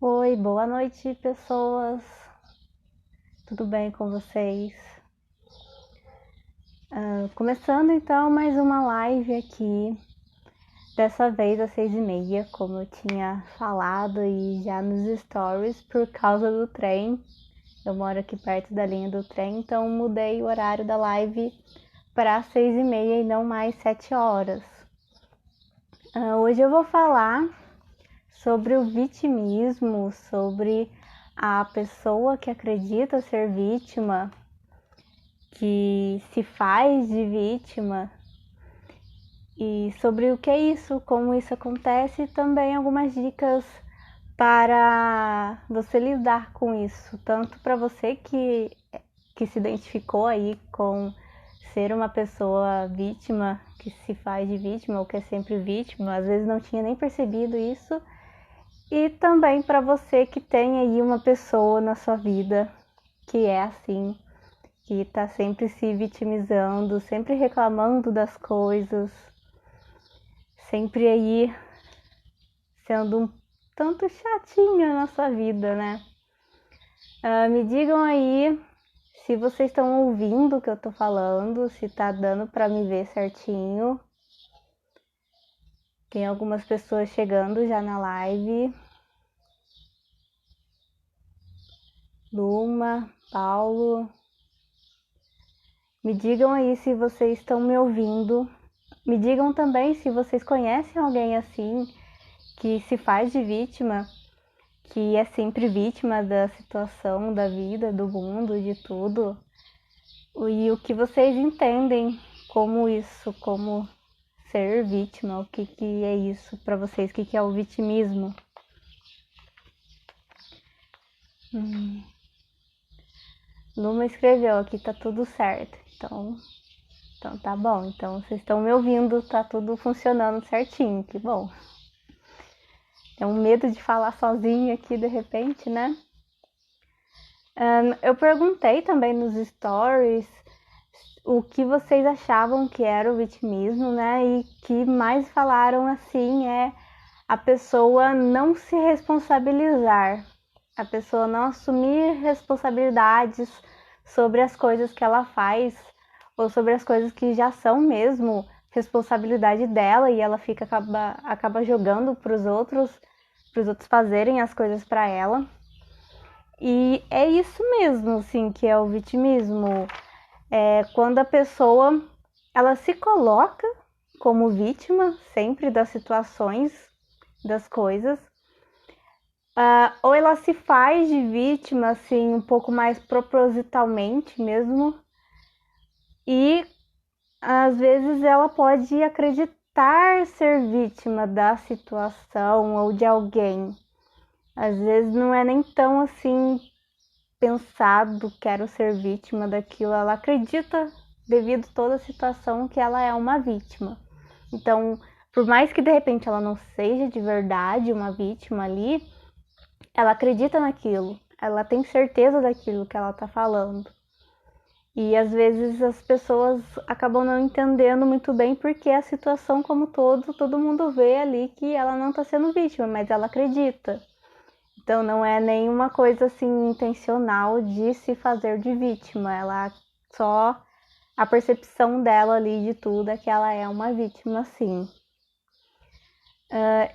Oi, boa noite, pessoas. Tudo bem com vocês? Começando então mais uma live aqui, dessa vez às 6h30, como eu tinha falado e já nos stories, por causa do trem. Eu moro aqui perto da linha do trem, então mudei o horário da live para 6h30 e não mais 7 horas. Hoje eu vou falar sobre o vitimismo, sobre a pessoa que acredita ser vítima, que se faz de vítima, e sobre o que é isso, como isso acontece, e também algumas dicas para você lidar com isso, tanto para você que se identificou aí com ser uma pessoa vítima, que se faz de vítima ou que é sempre vítima, às vezes não tinha nem percebido isso, e também para você que tem aí uma pessoa na sua vida que é assim, que tá sempre se vitimizando, sempre reclamando das coisas, sempre aí sendo um tanto chatinha na sua vida, né? Me digam aí se vocês estão ouvindo o que eu tô falando, se tá dando pra me ver certinho. Tem algumas pessoas chegando já na live. Luma, Paulo. Me digam aí se vocês estão me ouvindo. Me digam também se vocês conhecem alguém assim, que se faz de vítima, que é sempre vítima da situação, da vida, do mundo, de tudo. E o que vocês entendem como isso, como ser vítima, o que é isso para vocês, o que é o vitimismo. Luma escreveu aqui, tá tudo certo. Então tá bom. Então vocês estão me ouvindo, tá tudo funcionando certinho, que bom. É um medo de falar sozinha aqui de repente, né? Eu perguntei também nos stories o que vocês achavam que era o vitimismo, né? E que mais falaram assim é a pessoa não se responsabilizar, a pessoa não assumir responsabilidades sobre as coisas que ela faz ou sobre as coisas que já são mesmo responsabilidade dela e ela acaba jogando para os outros fazerem as coisas para ela. E é isso mesmo, assim, que é o vitimismo. É quando a pessoa ela se coloca como vítima sempre das situações, das coisas, ou ela se faz de vítima, assim, um pouco mais propositalmente mesmo, e às vezes ela pode acreditar ser vítima da situação ou de alguém. Às vezes não é nem tão assim pensado, quero ser vítima daquilo, ela acredita devido a toda a situação que ela é uma vítima. Então, por mais que de repente ela não seja de verdade uma vítima ali, ela acredita naquilo, ela tem certeza daquilo que ela tá falando. E às vezes as pessoas acabam não entendendo muito bem porque a situação como todo mundo vê ali que ela não tá sendo vítima, mas ela acredita. Então não é nenhuma coisa assim intencional de se fazer de vítima, ela só a percepção dela ali de tudo é que ela é uma vítima, sim.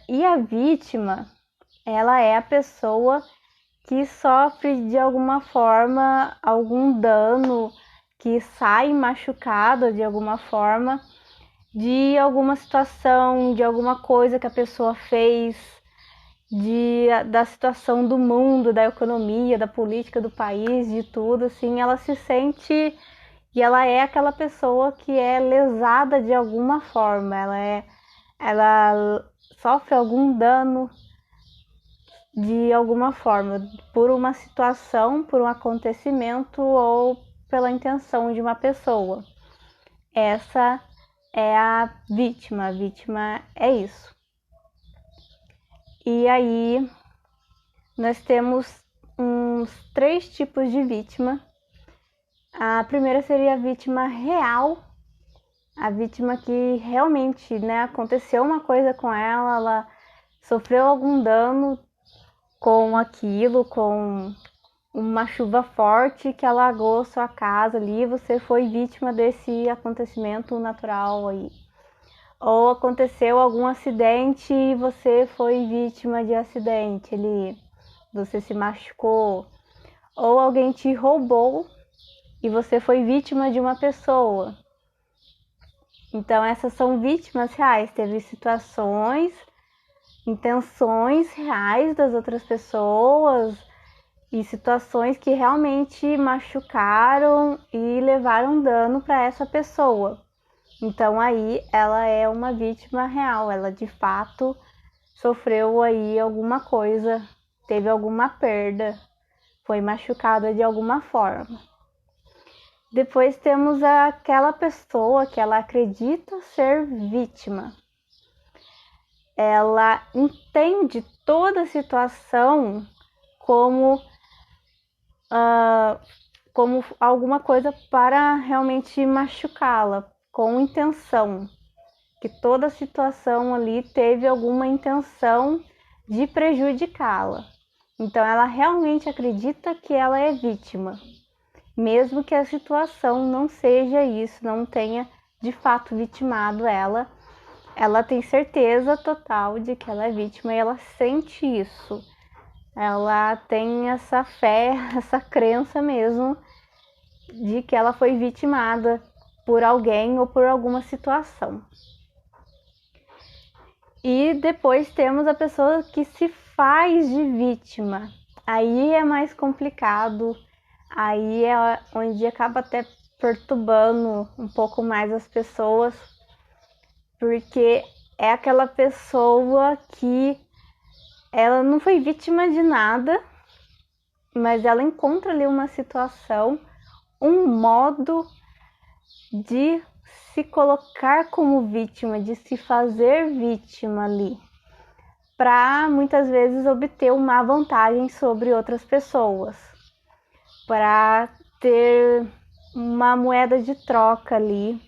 E a vítima, ela é a pessoa que sofre de alguma forma algum dano, que sai machucada de alguma forma, de alguma situação, de alguma coisa que a pessoa fez, da situação do mundo, da economia, da política do país, de tudo, assim, ela se sente e ela é aquela pessoa que é lesada de alguma forma, ela sofre algum dano de alguma forma, por uma situação, por um acontecimento ou pela intenção de uma pessoa. Essa é a vítima é isso. E aí nós temos uns 3 tipos de vítima. A primeira seria a vítima real, a vítima que realmente, né, aconteceu uma coisa com ela, ela sofreu algum dano com aquilo, com uma chuva forte que alagou sua casa ali, você foi vítima desse acontecimento natural aí. Ou aconteceu algum acidente e você foi vítima de acidente ali, você se machucou. Ou alguém te roubou e você foi vítima de uma pessoa. Então essas são vítimas reais, teve situações, intenções reais das outras pessoas e situações que realmente machucaram e levaram dano para essa pessoa. Então aí ela é uma vítima real, ela de fato sofreu aí alguma coisa, teve alguma perda, foi machucada de alguma forma. Depois temos aquela pessoa que ela acredita ser vítima. Ela entende toda a situação como alguma coisa para realmente machucá-la, com intenção. Que toda a situação ali teve alguma intenção de prejudicá-la. Então ela realmente acredita que ela é vítima, mesmo que a situação não seja isso, não tenha de fato vitimado ela. Ela tem certeza total de que ela é vítima e ela sente isso. Ela tem essa fé, essa crença mesmo de que ela foi vitimada por alguém ou por alguma situação. E depois temos a pessoa que se faz de vítima. Aí é mais complicado, aí é onde acaba até perturbando um pouco mais as pessoas, porque é aquela pessoa que ela não foi vítima de nada, mas ela encontra ali uma situação, um modo de se colocar como vítima, de se fazer vítima ali, para muitas vezes obter uma vantagem sobre outras pessoas, para ter uma moeda de troca ali,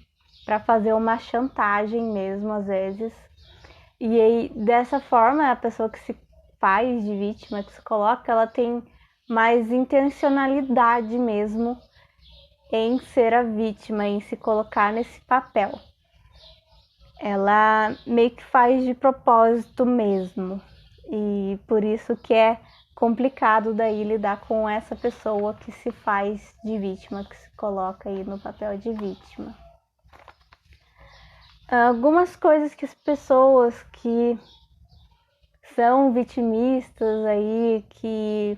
para fazer uma chantagem mesmo às vezes. E aí, dessa forma, a pessoa que se faz de vítima, que se coloca, ela tem mais intencionalidade mesmo em ser a vítima, em se colocar nesse papel. Ela meio que faz de propósito mesmo. E por isso que é complicado daí lidar com essa pessoa que se faz de vítima, que se coloca aí no papel de vítima. Algumas coisas que as pessoas que são vitimistas aí, que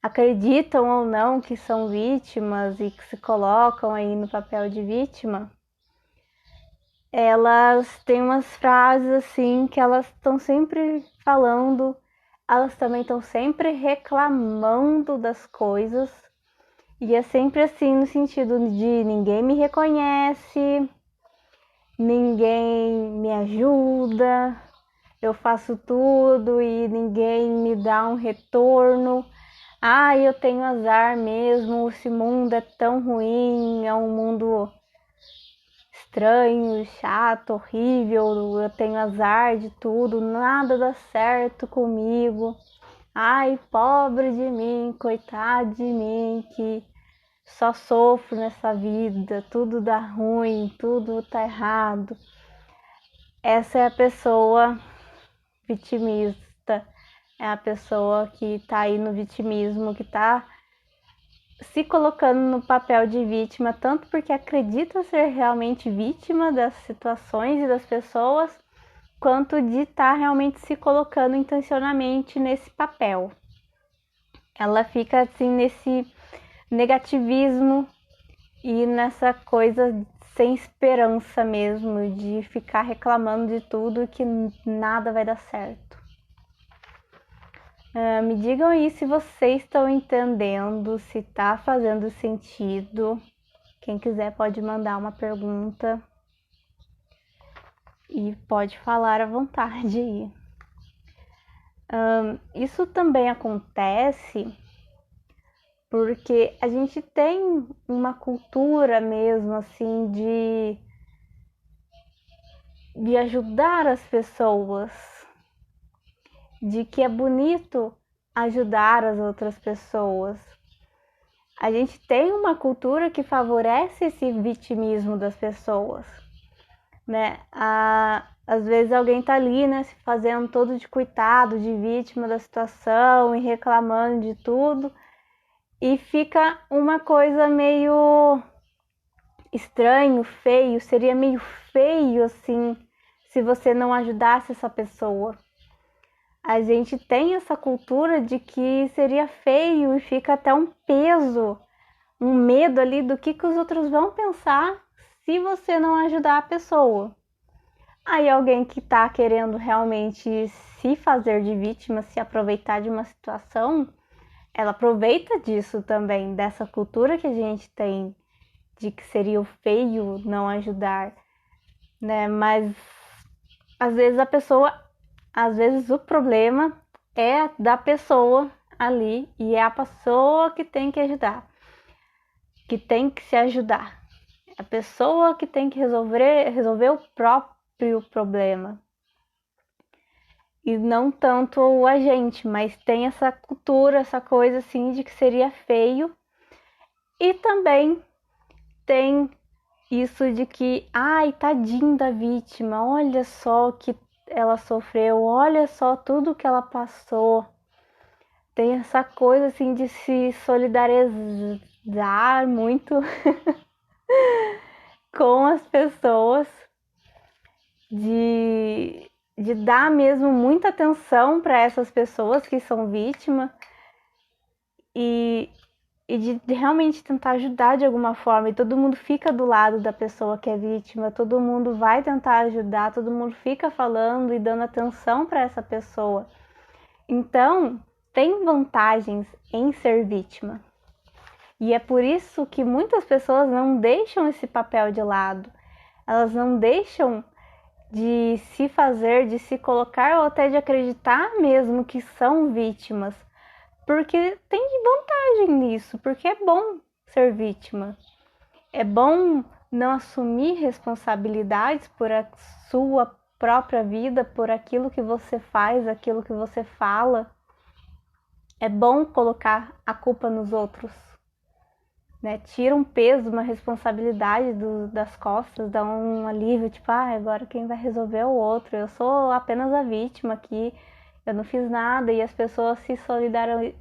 acreditam ou não que são vítimas e que se colocam aí no papel de vítima, elas têm umas frases assim que elas estão sempre falando, elas também estão sempre reclamando das coisas, e é sempre assim no sentido de ninguém me reconhece, ninguém me ajuda, eu faço tudo e ninguém me dá um retorno. Eu tenho azar mesmo, esse mundo é tão ruim, é um mundo estranho, chato, horrível, eu tenho azar de tudo, nada dá certo comigo. Ai, pobre de mim, coitado de mim, que só sofro nessa vida, tudo dá ruim, tudo tá errado. Essa é a pessoa vitimista, é a pessoa que tá aí no vitimismo, que tá se colocando no papel de vítima, tanto porque acredita ser realmente vítima das situações e das pessoas, quanto de estar realmente se colocando intencionalmente nesse papel. Ela fica assim nesse negativismo e nessa coisa sem esperança mesmo, de ficar reclamando de tudo e que nada vai dar certo. Me digam aí se vocês estão entendendo, se está fazendo sentido. Quem quiser pode mandar uma pergunta e pode falar à vontade aí. Isso também acontece porque a gente tem uma cultura mesmo assim de ajudar as pessoas, de que é bonito ajudar as outras pessoas. A gente tem uma cultura que favorece esse vitimismo das pessoas, né? Às vezes alguém tá ali, né, se fazendo todo de coitado, de vítima da situação e reclamando de tudo, e fica uma coisa meio estranho, feio, seria meio feio assim, se você não ajudasse essa pessoa. A gente tem essa cultura de que seria feio e fica até um peso, um medo ali do que os outros vão pensar se você não ajudar a pessoa. Aí alguém que tá querendo realmente se fazer de vítima, se aproveitar de uma situação, ela aproveita disso também, dessa cultura que a gente tem de que seria o feio não ajudar, né? Mas às vezes o problema é da pessoa ali e é a pessoa que tem que ajudar, que tem que se ajudar. É a pessoa que tem que resolver o próprio problema. E não tanto a gente, mas tem essa cultura, essa coisa assim de que seria feio. E também tem isso de que, ai, tadinho da vítima, olha só o que ela sofreu, olha só tudo que ela passou. Tem essa coisa assim de se solidarizar muito com as pessoas, de dar mesmo muita atenção para essas pessoas que são vítimas e de realmente tentar ajudar de alguma forma. E todo mundo fica do lado da pessoa que é vítima, todo mundo vai tentar ajudar, todo mundo fica falando e dando atenção para essa pessoa. Então, tem vantagens em ser vítima. E é por isso que muitas pessoas não deixam esse papel de lado. Elas não deixam de se fazer, de se colocar ou até de acreditar mesmo que são vítimas. Porque tem vantagem nisso, porque é bom ser vítima. É bom não assumir responsabilidades por a sua própria vida, por aquilo que você faz, aquilo que você fala. É bom colocar a culpa nos outros, né? Tira um peso, uma responsabilidade das costas, dá um alívio, tipo, agora quem vai resolver é o outro, eu sou apenas a vítima aqui, eu não fiz nada, e as pessoas se solidarizam,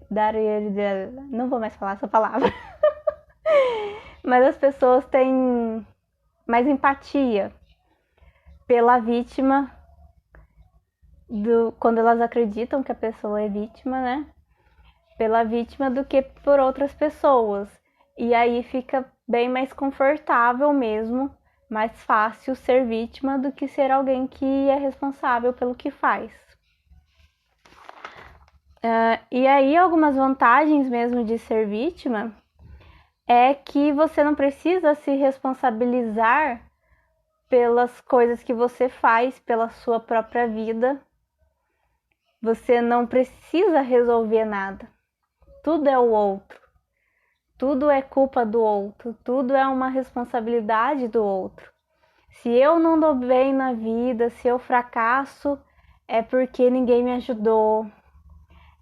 não vou mais falar essa palavra, mas as pessoas têm mais empatia pela vítima, quando elas acreditam que a pessoa é vítima, né? Pela vítima do que por outras pessoas. E aí fica bem mais confortável mesmo, mais fácil ser vítima do que ser alguém que é responsável pelo que faz. E aí algumas vantagens mesmo de ser vítima é que você não precisa se responsabilizar pelas coisas que você faz, pela sua própria vida. Você não precisa resolver nada. Tudo é o outro. Tudo é culpa do outro, tudo é uma responsabilidade do outro. Se eu não dou bem na vida, se eu fracasso, é porque ninguém me ajudou,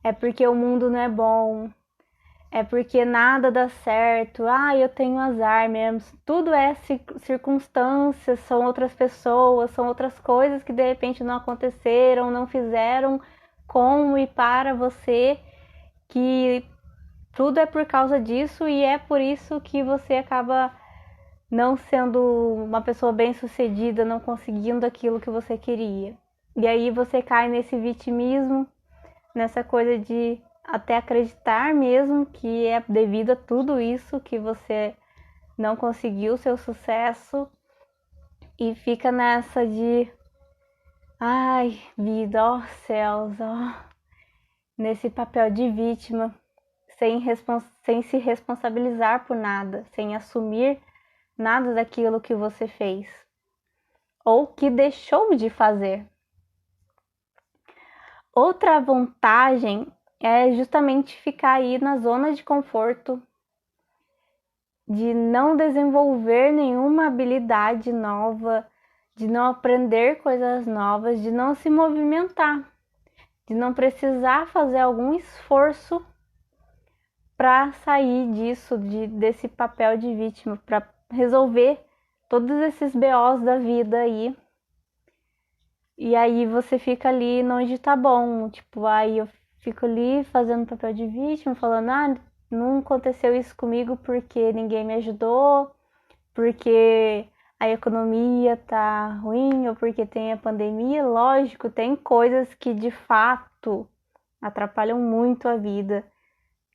é porque o mundo não é bom, é porque nada dá certo, eu tenho azar mesmo. Tudo é circunstâncias, são outras pessoas, são outras coisas que de repente não aconteceram, não fizeram com e para você, que tudo é por causa disso e é por isso que você acaba não sendo uma pessoa bem-sucedida, não conseguindo aquilo que você queria. E aí você cai nesse vitimismo, nessa coisa de até acreditar mesmo que é devido a tudo isso que você não conseguiu o seu sucesso e fica nessa de vida, ó céus, nesse papel de vítima. Sem se responsabilizar por nada, sem assumir nada daquilo que você fez ou que deixou de fazer. Outra vantagem é justamente ficar aí na zona de conforto, de não desenvolver nenhuma habilidade nova, de não aprender coisas novas, de não se movimentar. de não precisar fazer algum esforço para sair disso, desse papel de vítima, para resolver todos esses BOs da vida aí. E aí você fica ali onde tá bom, tipo, aí eu fico ali fazendo papel de vítima, falando, não aconteceu isso comigo porque ninguém me ajudou, porque a economia tá ruim ou porque tem a pandemia. Lógico, tem coisas que de fato atrapalham muito a vida,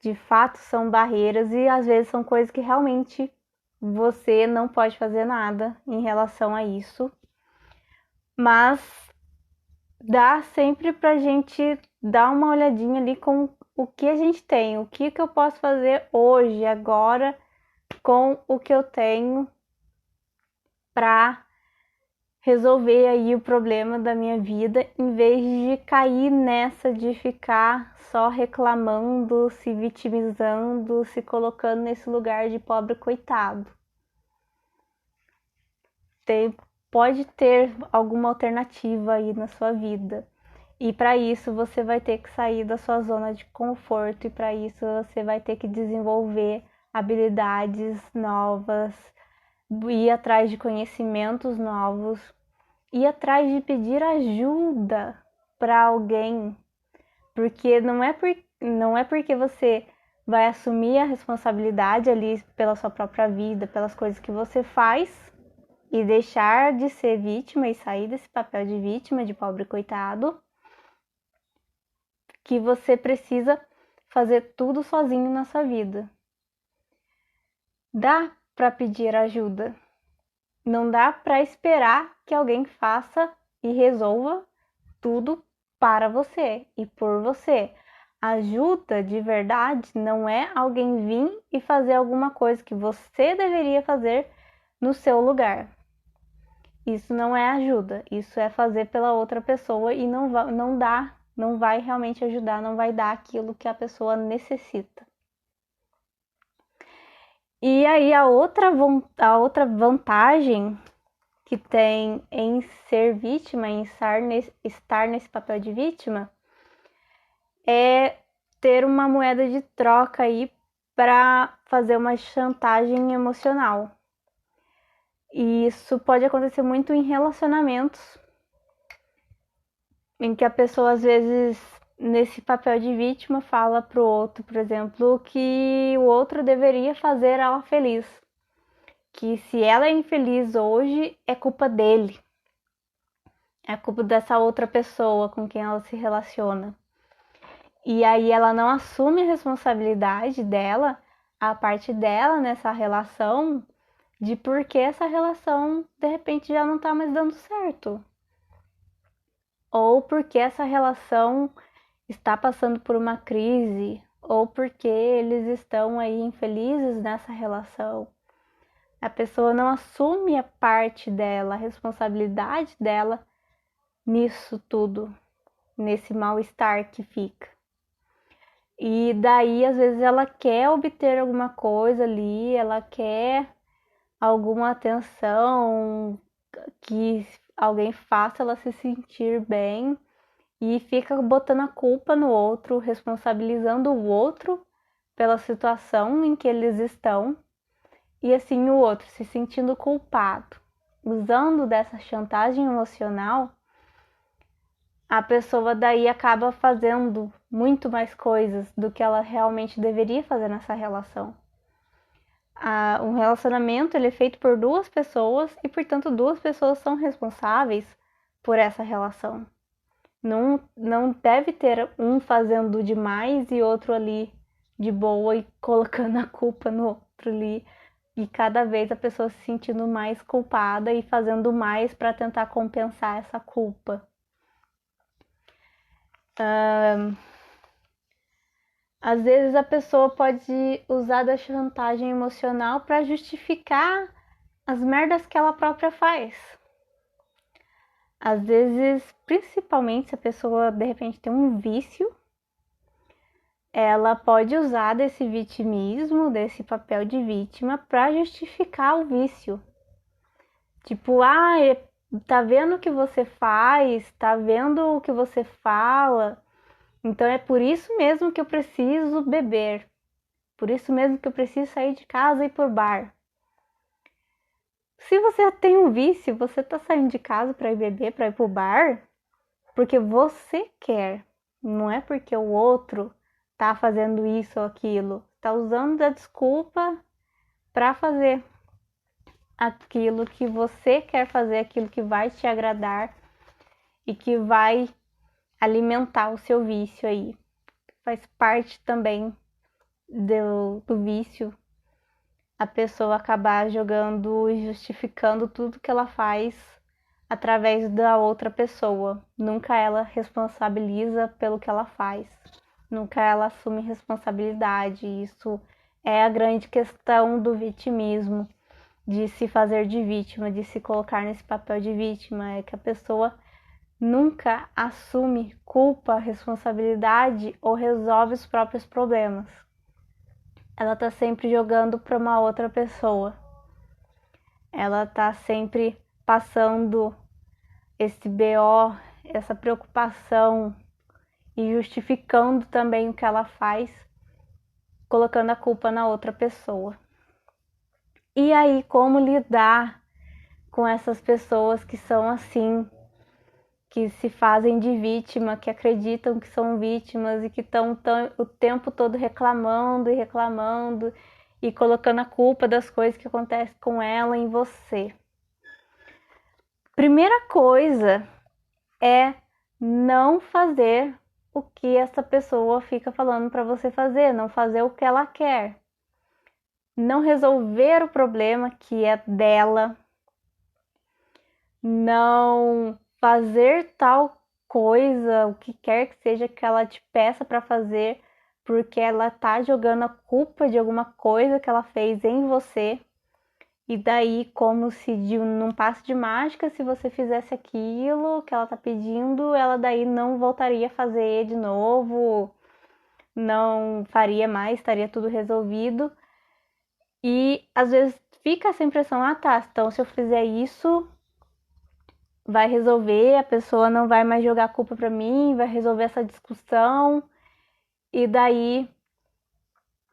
de fato são barreiras e às vezes são coisas que realmente você não pode fazer nada em relação a isso. Mas dá sempre pra gente dar uma olhadinha ali com o que a gente tem, o que eu posso fazer hoje, agora, com o que eu tenho para resolver aí o problema da minha vida, em vez de cair nessa de ficar só reclamando, se vitimizando, se colocando nesse lugar de pobre coitado. Pode ter alguma alternativa aí na sua vida. E para isso você vai ter que sair da sua zona de conforto, e para isso você vai ter que desenvolver habilidades novas, ir atrás de conhecimentos novos, ir atrás de pedir ajuda para alguém, porque não é porque você vai assumir a responsabilidade ali pela sua própria vida, pelas coisas que você faz, e deixar de ser vítima e sair desse papel de vítima, de pobre coitado, que você precisa fazer tudo sozinho na sua vida. Dá para pedir ajuda. Não dá para esperar que alguém faça e resolva tudo para você e por você. Ajuda de verdade não é alguém vir e fazer alguma coisa que você deveria fazer no seu lugar. Isso não é ajuda, isso é fazer pela outra pessoa e não vai realmente ajudar, não vai dar aquilo que a pessoa necessita. E aí a outra vantagem que tem em ser vítima, em estar nesse papel de vítima, é ter uma moeda de troca aí para fazer uma chantagem emocional. E isso pode acontecer muito em relacionamentos, em que a pessoa às vezes nesse papel de vítima fala pro outro, por exemplo, que o outro deveria fazer ela feliz, que se ela é infeliz hoje é culpa dele, é culpa dessa outra pessoa com quem ela se relaciona. E aí ela não assume a responsabilidade dela, a parte dela nessa relação, de por que essa relação de repente já não tá mais dando certo. Ou porque essa relação está passando por uma crise, ou porque eles estão aí infelizes nessa relação. A pessoa não assume a parte dela, a responsabilidade dela nisso tudo, nesse mal-estar que fica. E daí, às vezes, ela quer obter alguma coisa ali, ela quer alguma atenção, que alguém faça ela se sentir bem, e fica botando a culpa no outro, responsabilizando o outro pela situação em que eles estão, e assim o outro se sentindo culpado. Usando dessa chantagem emocional, a pessoa daí acaba fazendo muito mais coisas do que ela realmente deveria fazer nessa relação. Um relacionamento ele é feito por duas pessoas e, portanto, duas pessoas são responsáveis por essa relação. Não deve ter um fazendo demais e outro ali de boa e colocando a culpa no outro ali. E cada vez a pessoa se sentindo mais culpada e fazendo mais para tentar compensar essa culpa. Às vezes a pessoa pode usar da chantagem emocional para justificar as merdas que ela própria faz. Às vezes, principalmente se a pessoa de repente tem um vício, ela pode usar desse vitimismo, desse papel de vítima, para justificar o vício. Tipo, tá vendo o que você faz, tá vendo o que você fala, Então é por isso mesmo que eu preciso beber. Por isso mesmo que eu preciso sair de casa e ir pro bar. Se você tem um vício, você tá saindo de casa para ir beber, para ir pro bar, porque você quer. Não é porque o outro tá fazendo isso ou aquilo. Tá usando da desculpa para fazer aquilo que você quer fazer, aquilo que vai te agradar e que vai alimentar o seu vício aí. Faz parte também do vício a pessoa acabar jogando e justificando tudo que ela faz através da outra pessoa. Nunca ela responsabiliza pelo que ela faz. Nunca ela assume responsabilidade. Isso é a grande questão do vitimismo, de se fazer de vítima, de se colocar nesse papel de vítima, é que a pessoa nunca assume culpa, responsabilidade ou resolve os próprios problemas. Ela tá sempre jogando para uma outra pessoa. Ela tá sempre passando esse BO, essa preocupação e justificando também o que ela faz, colocando a culpa na outra pessoa. E aí, como lidar com essas pessoas que são assim, que se fazem de vítima, que acreditam que são vítimas e que estão o tempo todo reclamando e reclamando e colocando a culpa das coisas que acontecem com ela em você? Primeira coisa é não fazer o que essa pessoa fica falando para você fazer, não fazer o que ela quer. Não resolver o problema que é dela, não fazer tal coisa, o que quer que seja que ela te peça para fazer, porque ela tá jogando a culpa de alguma coisa que ela fez em você. E daí, como se num passe de mágica, se você fizesse aquilo que ela tá pedindo, ela daí não voltaria a fazer de novo, não faria mais, estaria tudo resolvido. E às vezes fica essa impressão, ah tá, então se eu fizer isso, vai resolver, a pessoa não vai mais jogar a culpa pra mim, vai resolver essa discussão, e daí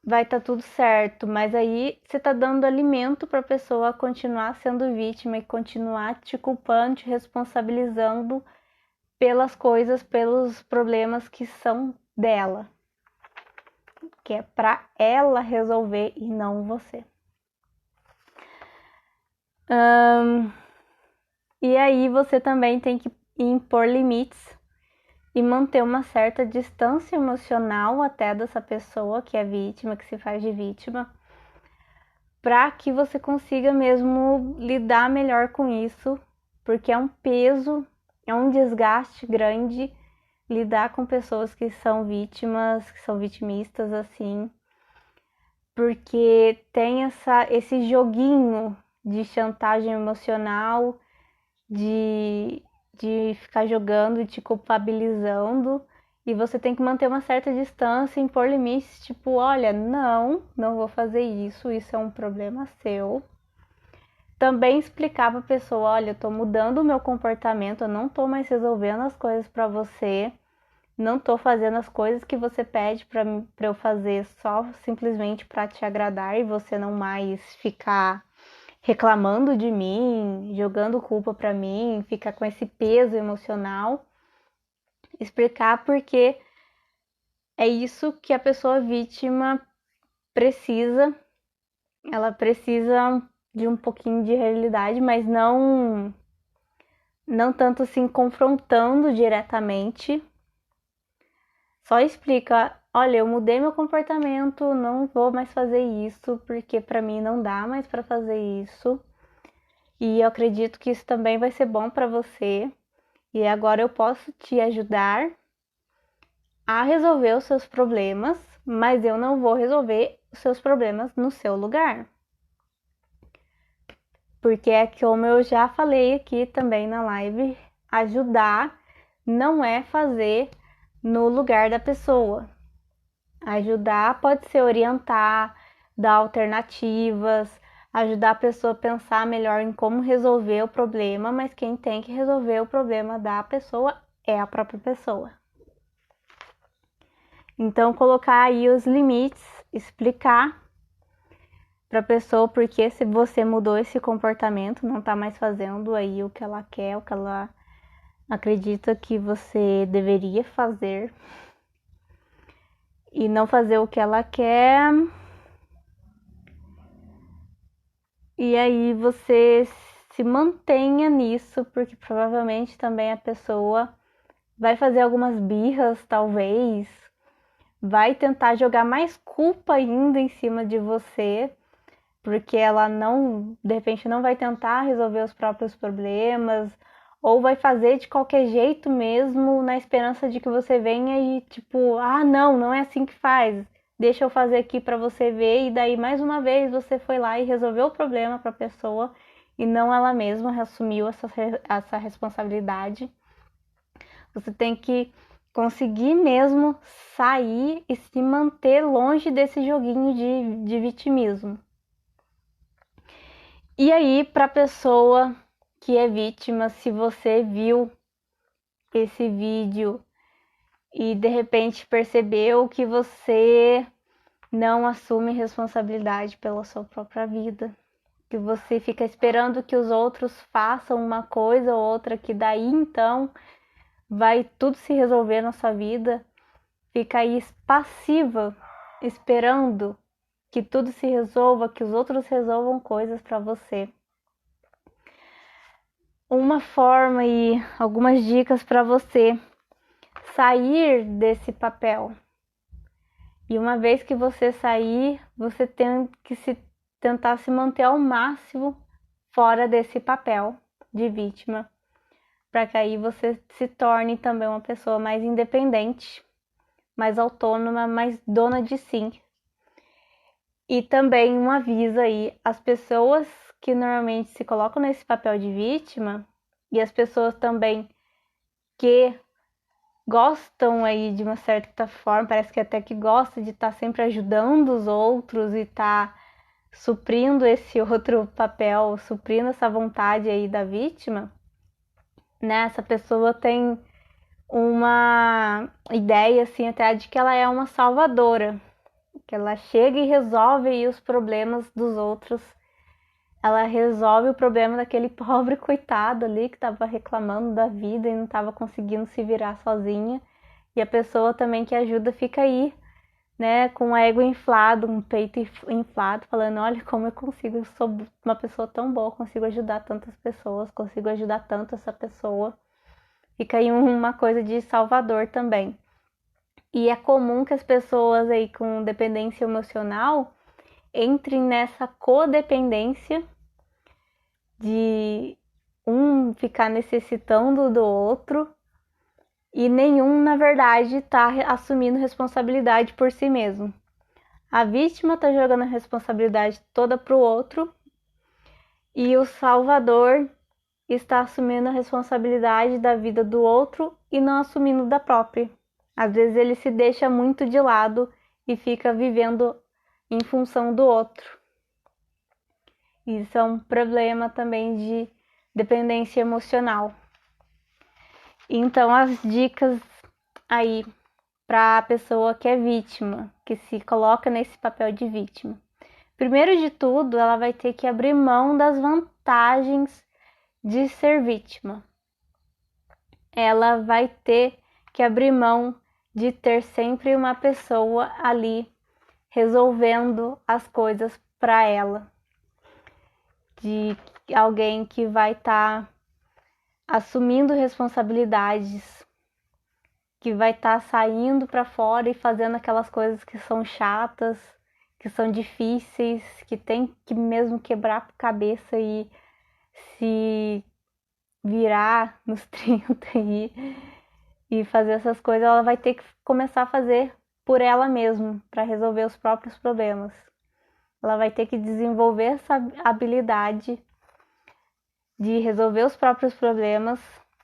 vai estar tudo certo. Mas aí você tá dando alimento pra pessoa continuar sendo vítima e continuar te culpando, te responsabilizando pelas coisas, pelos problemas que são dela, que é pra ela resolver e não você. E aí você também tem que impor limites e manter uma certa distância emocional até dessa pessoa que é vítima, que se faz de vítima, para que você consiga mesmo lidar melhor com isso, porque é um peso, é um desgaste grande lidar com pessoas que são vítimas, que são vitimistas assim, porque tem esse joguinho de chantagem emocional, de ficar jogando e te culpabilizando, e você tem que manter uma certa distância, impor limites, tipo, olha, não vou fazer isso, isso é um problema seu. Também explicar pra pessoa, olha, eu tô mudando o meu comportamento, eu não tô mais resolvendo as coisas pra você, não tô fazendo as coisas que você pede pra eu fazer só simplesmente pra te agradar e você não mais ficar reclamando de mim, jogando culpa pra mim, ficar com esse peso emocional. Explicar porque é isso que a pessoa vítima precisa. Ela precisa de um pouquinho de realidade, mas não tanto assim confrontando diretamente. Só explica, olha, eu mudei meu comportamento, não vou mais fazer isso, porque pra mim não dá mais pra fazer isso. E eu acredito que isso também vai ser bom pra você. E agora eu posso te ajudar a resolver os seus problemas, mas eu não vou resolver os seus problemas no seu lugar. Porque é como eu já falei aqui também na live, ajudar não é fazer no lugar da pessoa. Ajudar pode ser orientar, dar alternativas, ajudar a pessoa a pensar melhor em como resolver o problema, mas quem tem que resolver o problema da pessoa é a própria pessoa. Então, colocar aí os limites, explicar para a pessoa porque se você mudou esse comportamento, não tá mais fazendo aí o que ela quer, o que ela acredita que você deveria fazer, e não fazer o que ela quer. E aí você se mantenha nisso, porque provavelmente também a pessoa vai fazer algumas birras, talvez, vai tentar jogar mais culpa ainda em cima de você, porque ela não, de repente, não vai tentar resolver os próprios problemas, ou vai fazer de qualquer jeito mesmo, na esperança de que você venha e tipo, ah, não é assim que faz. Deixa eu fazer aqui para você ver, e daí mais uma vez você foi lá e resolveu o problema para a pessoa e não ela mesma assumiu essa responsabilidade. Você tem que conseguir mesmo sair e se manter longe desse joguinho de vitimismo. E aí, para a pessoa que é vítima, se você viu esse vídeo e de repente percebeu que você não assume responsabilidade pela sua própria vida, que você fica esperando que os outros façam uma coisa ou outra, que daí então vai tudo se resolver na sua vida, fica aí passiva, esperando que tudo se resolva, que os outros resolvam coisas para você. Uma forma e algumas dicas para você sair desse papel. E uma vez que você sair, você tem que tentar se manter ao máximo fora desse papel de vítima, para que aí você se torne também uma pessoa mais independente, mais autônoma, mais dona de si. E também um aviso aí, as pessoas que normalmente se colocam nesse papel de vítima, e as pessoas também que gostam aí de uma certa forma, parece que até que gosta de estar sempre ajudando os outros e tá suprindo esse outro papel, suprindo essa vontade aí da vítima, né? Essa pessoa tem uma ideia assim até de que ela é uma salvadora, que ela chega e resolve aí os problemas dos outros. Ela resolve o problema daquele pobre coitado ali que estava reclamando da vida e não estava conseguindo se virar sozinha. E a pessoa também que ajuda fica aí, né, com o ego inflado, um peito inflado, falando, olha como eu consigo, eu sou uma pessoa tão boa, consigo ajudar tantas pessoas, consigo ajudar tanto essa pessoa. Fica aí uma coisa de salvador também. E é comum que as pessoas aí com dependência emocional entrem nessa codependência de um ficar necessitando do outro e nenhum, na verdade, está assumindo responsabilidade por si mesmo. A vítima está jogando a responsabilidade toda para o outro e o salvador está assumindo a responsabilidade da vida do outro e não assumindo da própria. Às vezes ele se deixa muito de lado e fica vivendo em função do outro. Isso é um problema também de dependência emocional. Então, as dicas aí para a pessoa que é vítima, que se coloca nesse papel de vítima. Primeiro de tudo, ela vai ter que abrir mão das vantagens de ser vítima. Ela vai ter que abrir mão de ter sempre uma pessoa ali resolvendo as coisas para ela, de alguém que vai estar assumindo responsabilidades, que vai estar saindo para fora e fazendo aquelas coisas que são chatas, que são difíceis, que tem que mesmo quebrar a cabeça e se virar nos 30 e fazer essas coisas. Ela vai ter que começar a fazer por ela mesma, para resolver os próprios problemas. Ela vai ter que desenvolver essa habilidade de resolver os próprios problemas,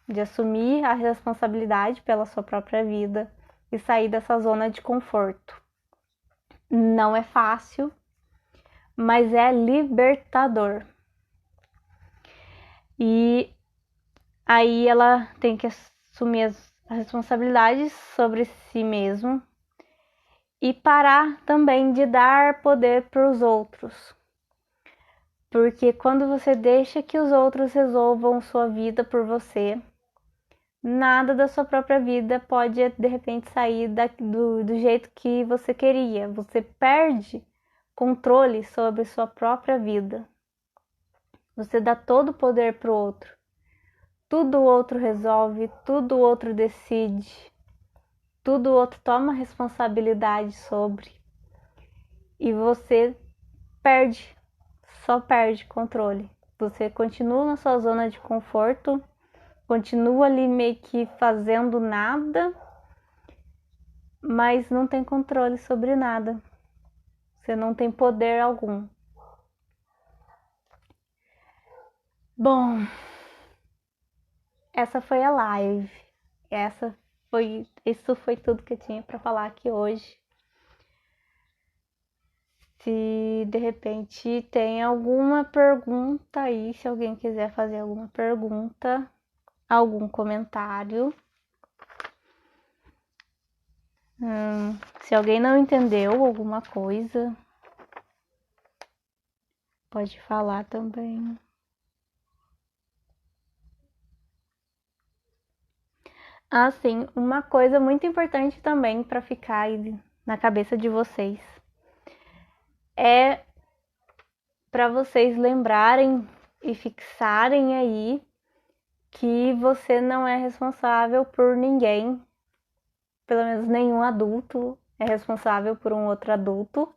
de assumir a responsabilidade pela sua própria vida e sair dessa zona de conforto. Não é fácil, mas é libertador. E aí ela tem que assumir as responsabilidades sobre si mesma E parar também de dar poder para os outros. Porque quando você deixa que os outros resolvam sua vida por você, nada da sua própria vida pode de repente sair do jeito que você queria. Você perde controle sobre sua própria vida. Você dá todo o poder para o outro. Tudo o outro resolve, tudo o outro decide, tudo o outro toma responsabilidade sobre. E você perde, só perde controle. Você continua na sua zona de conforto, continua ali meio que fazendo nada, mas não tem controle sobre nada. Você não tem poder algum. Bom, essa foi a live. Isso foi tudo que eu tinha para falar aqui hoje. Se de repente tem alguma pergunta aí, se alguém quiser fazer alguma pergunta, algum comentário. Se alguém não entendeu alguma coisa, pode falar também. Sim, uma coisa muito importante também para ficar aí na cabeça de vocês é para vocês lembrarem e fixarem aí que você não é responsável por ninguém, pelo menos nenhum adulto é responsável por um outro adulto,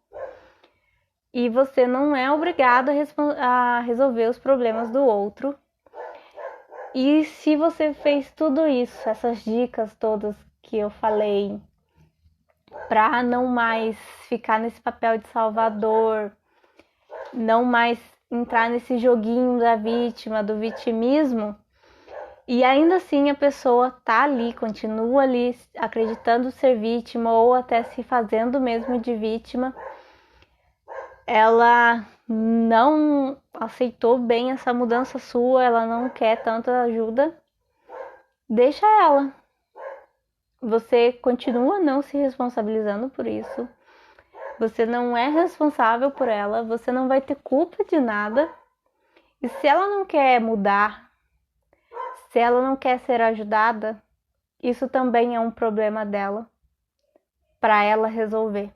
e você não é obrigado a resolver os problemas do outro. E se você fez tudo isso, essas dicas todas que eu falei, para não mais ficar nesse papel de salvador, não mais entrar nesse joguinho da vítima, do vitimismo, e ainda assim a pessoa tá ali, continua ali acreditando ser vítima ou até se fazendo mesmo de vítima, ela não aceitou bem essa mudança sua, ela não quer tanta ajuda, deixa ela. Você continua não se responsabilizando por isso. Você não é responsável por ela, você não vai ter culpa de nada. E se ela não quer mudar, se ela não quer ser ajudada, isso também é um problema dela, para ela resolver.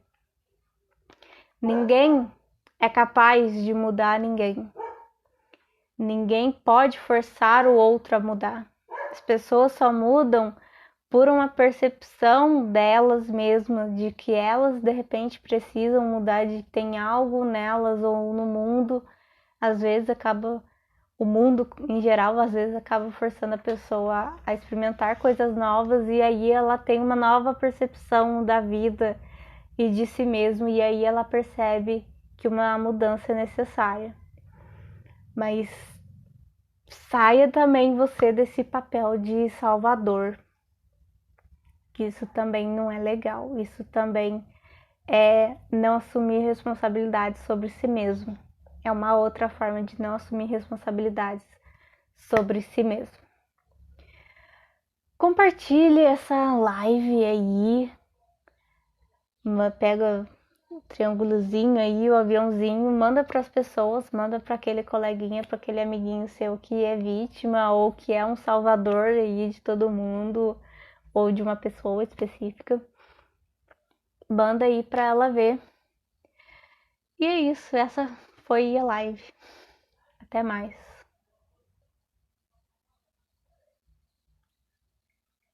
Ninguém é capaz de mudar ninguém. Ninguém pode forçar o outro a mudar. As pessoas só mudam por uma percepção delas mesmas, de que elas de repente precisam mudar, de que tem algo nelas ou no mundo. Às vezes o mundo em geral, às vezes acaba forçando a pessoa a experimentar coisas novas, e aí ela tem uma nova percepção da vida e de si mesma, e aí ela percebe que uma mudança é necessária. Mas saia também você desse papel de salvador, que isso também não é legal, isso também é não assumir responsabilidade sobre si mesmo. É uma outra forma de não assumir responsabilidades sobre si mesmo. Compartilhe essa live aí, pega o triângulozinho aí, o aviãozinho, manda para as pessoas, manda para aquele coleguinha, para aquele amiguinho seu que é vítima ou que é um salvador aí de todo mundo ou de uma pessoa específica. Manda aí para ela ver. E é isso, essa foi a live. Até mais.